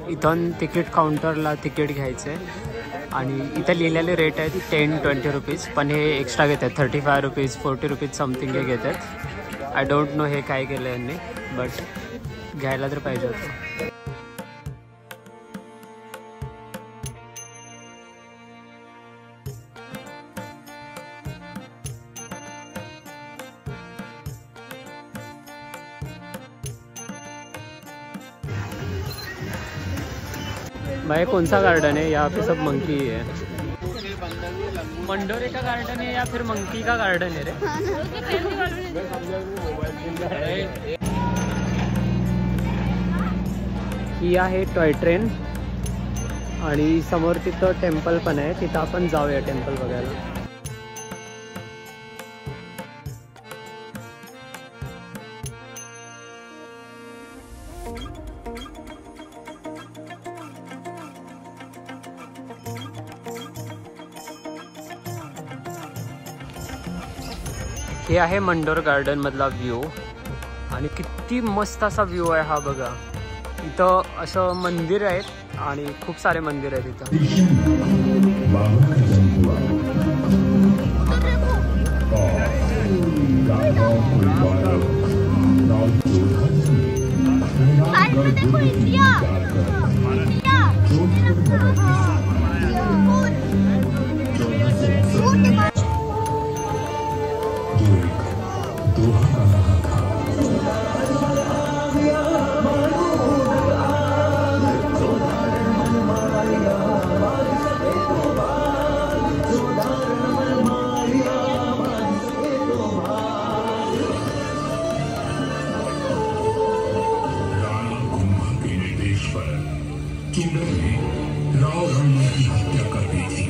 इथून तिकीट काउंटरला तिकीट घ्यायचं आहे आणि इथं लिहिलेले रेट आहे ती 10-20 रुपीज, पण हे एक्स्ट्रा घेतात 35 रुपीज 40 रुपीज समथिंग हे घेतात. आय डोंट नो हे काय केलं यांनी, बट घ्यायला तर पाहिजे होतं. भाई कौन सा गार्डन है? यहाँ पे सब मंकी है. मंडोरे का गार्डन है या फिर मंकी का गार्डन है रे? ही आहे टॉय ट्रेन आणि समोर तिथं टेम्पल पण आहे, तिथं आपण जाऊया टेम्पल बघायला. हे आहे मंडोर गार्डन मधला व्ह्यू आणि किती मस्त असा व्ह्यू आहे हा बघा. इथं असं मंदिर आहेत आणि खूप सारे मंदिर आहेत इथं. राव रणवीर की हत्या कर दी थी.